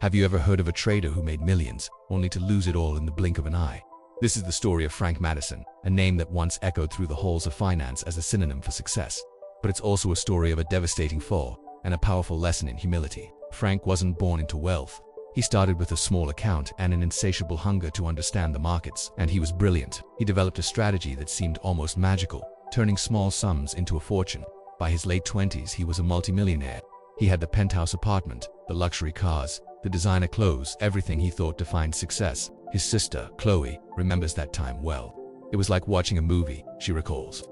Have you ever heard of a trader who made millions, only to lose it all in the blink of an eye? This is the story of Franck Madison, a name that once echoed through the halls of finance as a synonym for success. But it's also a story of a devastating fall and a powerful lesson in humility. Franck wasn't born into wealth. He started with a small account and an insatiable hunger to understand the markets, and he was brilliant. He developed a strategy that seemed almost magical, turning small sums into a fortune. By his late 20s, he was a multimillionaire. He had the penthouse apartment, the luxury cars, the designer clothes, everything he thought defined success. His sister, Chloe, remembers that time well. It was like watching a movie, she recalls.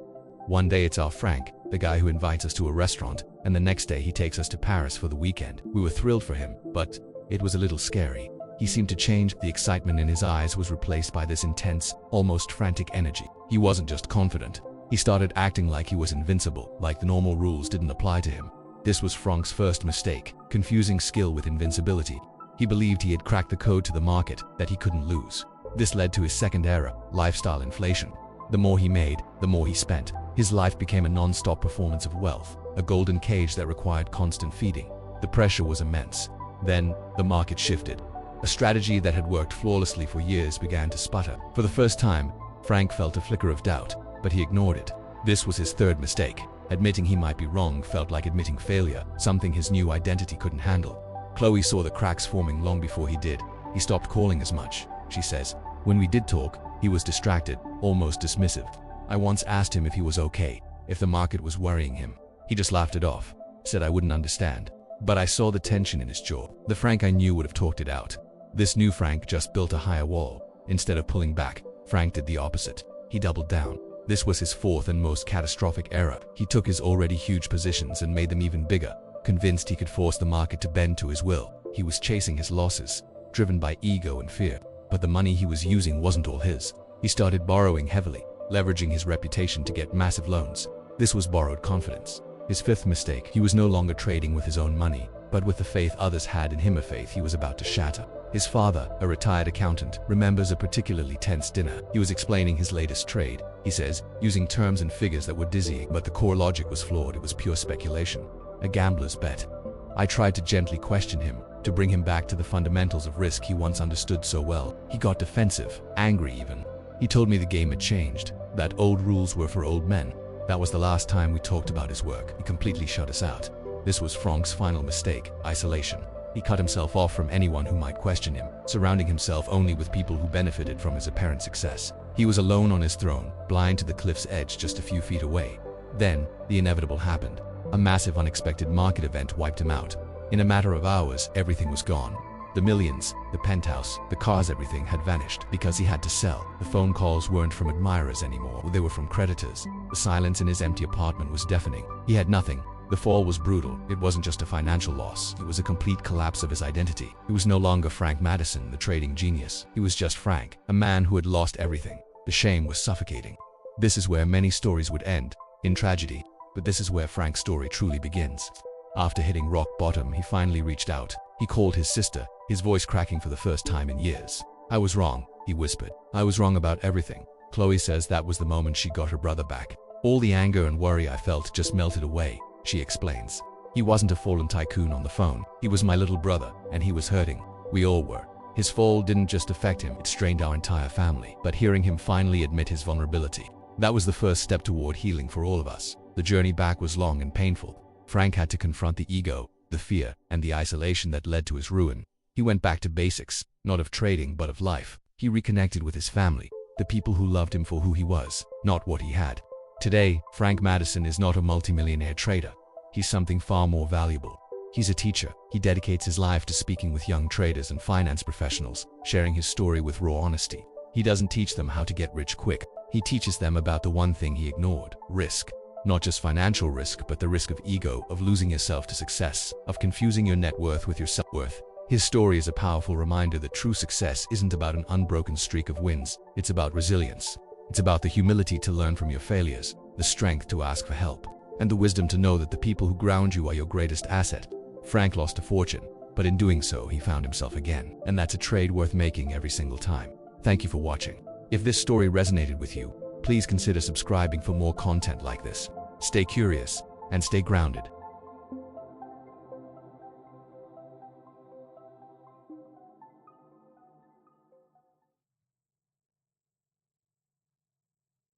One day it's our Frank, the guy who invites us to a restaurant, and the next day he takes us to Paris for the weekend. We were thrilled for him, but it was a little scary. He seemed to change. The excitement in his eyes was replaced by this intense, almost frantic energy. He wasn't just confident. He started acting like he was invincible, like the normal rules didn't apply to him. This was Franck's first mistake, confusing skill with invincibility. He believed he had cracked the code to the market, that he couldn't lose. This led to his second error, lifestyle inflation. The more he made, the more he spent. His life became a non-stop performance of wealth, a golden cage that required constant feeding. The pressure was immense. Then, the market shifted. A strategy that had worked flawlessly for years began to sputter. For the first time, Franck felt a flicker of doubt, but he ignored it. This was his third mistake. Admitting he might be wrong felt like admitting failure, something his new identity couldn't handle. Chloe saw the cracks forming long before he did. He stopped calling as much, she says. When we did talk, he was distracted, almost dismissive. I once asked him if he was okay, if the market was worrying him. He just laughed it off, said I wouldn't understand. But I saw the tension in his jaw. The Frank I knew would have talked it out. This new Frank just built a higher wall. Instead of pulling back, Frank did the opposite. He doubled down. This was his fourth and most catastrophic error. He took his already huge positions and made them even bigger. Convinced he could force the market to bend to his will, he was chasing his losses, driven by ego and fear. But the money he was using wasn't all his. He started borrowing heavily, leveraging his reputation to get massive loans. This was borrowed confidence. His fifth mistake, he was no longer trading with his own money, but with the faith others had in him, a faith he was about to shatter. His father, a retired accountant, remembers a particularly tense dinner. He was explaining his latest trade, he says, using terms and figures that were dizzying, but the core logic was flawed. It was pure speculation, a gambler's bet. I tried to gently question him, to bring him back to the fundamentals of risk he once understood so well. He got defensive, angry even. He told me the game had changed, that old rules were for old men. That was the last time we talked about his work. He completely shut us out. This was Franck's final mistake, isolation. He cut himself off from anyone who might question him, surrounding himself only with people who benefited from his apparent success. He was alone on his throne, blind to the cliff's edge just a few feet away. Then, the inevitable happened. A massive unexpected market event wiped him out. In a matter of hours, everything was gone. The millions, the penthouse, the cars, everything had vanished because he had to sell. The phone calls weren't from admirers anymore, they were from creditors. The silence in his empty apartment was deafening. He had nothing. The fall was brutal. It wasn't just a financial loss. It was a complete collapse of his identity. He was no longer Franck Madison, the trading genius. He was just Frank, a man who had lost everything. The shame was suffocating. This is where many stories would end, in tragedy, but this is where Frank's story truly begins. After hitting rock bottom, he finally reached out. He called his sister, his voice cracking for the first time in years. I was wrong, he whispered. I was wrong about everything. Chloe says that was the moment she got her brother back. All the anger and worry I felt just melted away, she explains. He wasn't a fallen tycoon on the phone. He was my little brother, and he was hurting. We all were. His fall didn't just affect him, it strained our entire family. But hearing him finally admit his vulnerability, that was the first step toward healing for all of us. The journey back was long and painful. Frank had to confront the ego, the fear, and the isolation that led to his ruin. He went back to basics, not of trading but of life. He reconnected with his family, the people who loved him for who he was, not what he had. Today, Franck Madison is not a multimillionaire trader. He's something far more valuable. He's a teacher. He dedicates his life to speaking with young traders and finance professionals, sharing his story with raw honesty. He doesn't teach them how to get rich quick. He teaches them about the one thing he ignored: risk. Not just financial risk, but the risk of ego, of losing yourself to success, of confusing your net worth with your self-worth. His story is a powerful reminder that true success isn't about an unbroken streak of wins. It's about resilience. It's about the humility to learn from your failures, the strength to ask for help, and the wisdom to know that the people who ground you are your greatest asset. Frank lost a fortune, but in doing so, he found himself again. And that's a trade worth making every single time. Thank you for watching. If this story resonated with you, please consider subscribing for more content like this. Stay curious and stay grounded.